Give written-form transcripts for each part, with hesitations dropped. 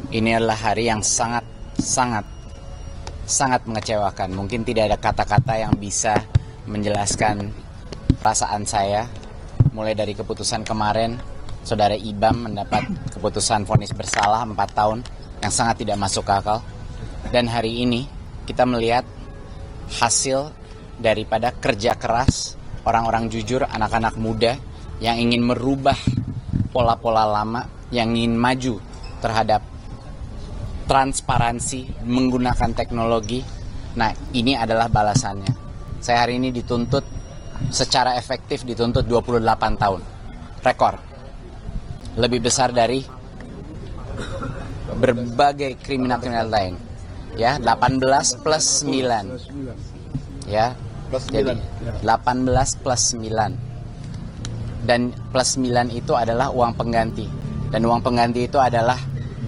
Ini adalah hari yang sangat mengecewakan. Mungkin tidak ada kata-kata yang bisa menjelaskan perasaan saya. Mulai dari keputusan kemarin, Saudara Ibam mendapat keputusan vonis bersalah 4 tahun yang sangat tidak masuk akal. Dan hari ini kita melihat hasil daripada kerja keras orang-orang jujur, anak-anak muda yang ingin merubah pola-pola lama, yang ingin maju terhadap transparansi menggunakan teknologi. Nah, ini adalah balasannya. Saya hari ini dituntut secara efektif, dituntut 28 tahun. Rekor. Lebih besar dari berbagai kriminal-kriminal lain. Ya, 18 plus 9. Ya, jadi 18 plus 9. Dan plus 9 itu adalah uang pengganti. Dan uang pengganti itu adalah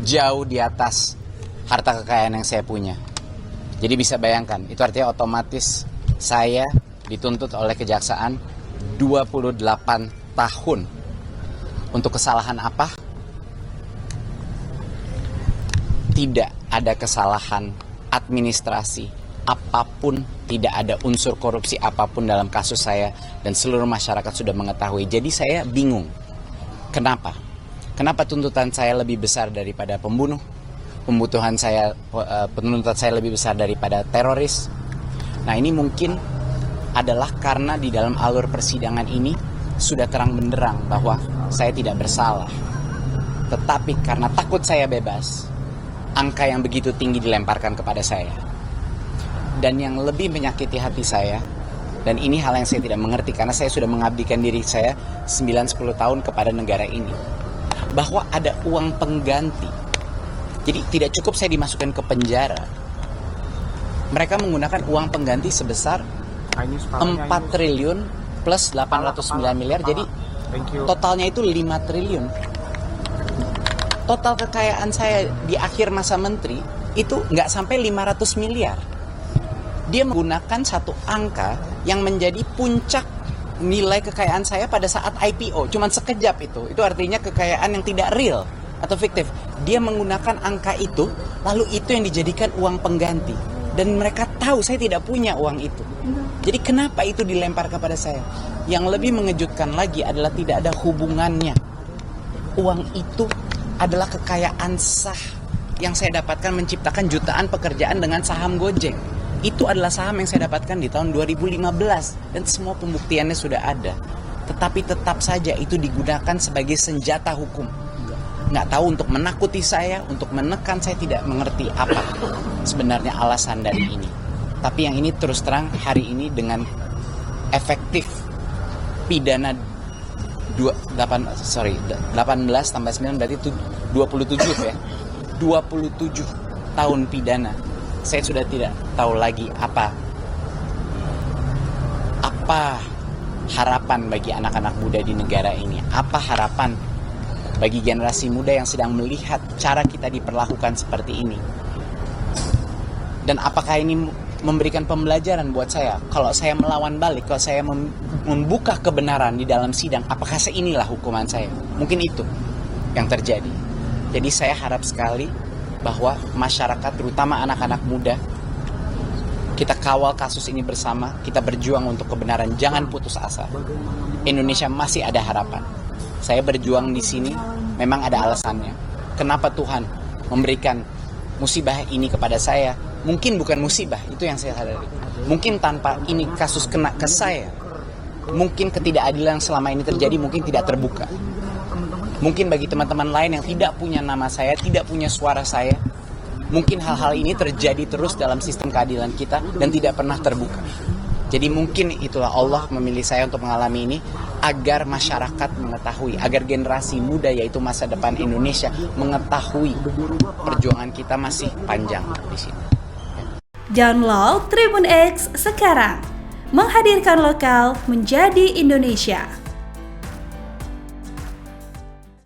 jauh di atas harta kekayaan yang saya punya. Jadi bisa bayangkan, itu artinya otomatis saya dituntut oleh kejaksaan 28 tahun. Untuk kesalahan apa? Tidak ada kesalahan administrasi apapun, tidak ada unsur korupsi apapun dalam kasus saya, dan seluruh masyarakat sudah mengetahui. Jadi saya bingung. Kenapa? Kenapa tuntutan saya lebih besar daripada pembunuh? Penuntutan saya lebih besar daripada teroris. Nah, ini mungkin adalah karena di dalam alur persidangan ini sudah terang benderang bahwa saya tidak bersalah. Tetapi karena takut saya bebas, angka yang begitu tinggi dilemparkan kepada saya. Dan yang lebih menyakiti hati saya, dan ini hal yang saya tidak mengerti karena saya sudah mengabdikan diri saya 9-10 tahun kepada negara ini, bahwa ada uang pengganti. Jadi tidak cukup saya dimasukkan ke penjara. Mereka menggunakan uang pengganti sebesar 4 triliun plus 809 miliar. Jadi totalnya itu 5 triliun. Total kekayaan saya di akhir masa menteri itu nggak sampai 500 miliar. Dia menggunakan satu angka yang menjadi puncak nilai kekayaan saya pada saat IPO. Cuman sekejap itu. Itu artinya kekayaan yang tidak real atau fiktif. Dia menggunakan angka itu, lalu itu yang dijadikan uang pengganti. Dan mereka tahu saya tidak punya uang itu. Jadi kenapa itu dilempar kepada saya? Yang lebih mengejutkan lagi adalah tidak ada hubungannya. Uang itu adalah kekayaan sah yang saya dapatkan menciptakan jutaan pekerjaan dengan saham Gojek. Itu adalah saham yang saya dapatkan di tahun 2015 dan semua pembuktiannya sudah ada. Tetapi tetap saja itu digunakan sebagai senjata hukum. Nggak tahu untuk menakuti saya, untuk menekan saya, tidak mengerti apa sebenarnya alasan dari ini. Tapi yang ini terus terang hari ini dengan efektif pidana 18 tambah 9 berarti 27 ya. 27 tahun pidana. Saya sudah tidak tahu lagi apa harapan bagi anak-anak muda di negara ini. Apa harapan bagi generasi muda yang sedang melihat cara kita diperlakukan seperti ini. Dan apakah ini memberikan pembelajaran buat saya? Kalau saya melawan balik, kalau saya membuka kebenaran di dalam sidang, apakah inilah hukuman saya? Mungkin itu yang terjadi. Jadi saya harap sekali bahwa masyarakat, terutama anak-anak muda, kita kawal kasus ini bersama, kita berjuang untuk kebenaran, jangan putus asa. Indonesia masih ada harapan. Saya berjuang di sini memang ada alasannya. Kenapa Tuhan memberikan musibah ini kepada saya? Mungkin bukan musibah, itu yang saya sadari. Mungkin tanpa ini kasus kena ke saya, mungkin ketidakadilan selama ini terjadi mungkin tidak terbuka. Mungkin bagi teman-teman lain yang tidak punya nama saya, tidak punya suara saya, mungkin hal-hal ini terjadi terus dalam sistem keadilan kita dan tidak pernah terbuka. Jadi mungkin itulah Allah memilih saya untuk mengalami ini agar masyarakat mengetahui, agar generasi muda yaitu masa depan Indonesia mengetahui perjuangan kita masih panjang di sini. Download Tribun X sekarang, menghadirkan lokal menjadi Indonesia.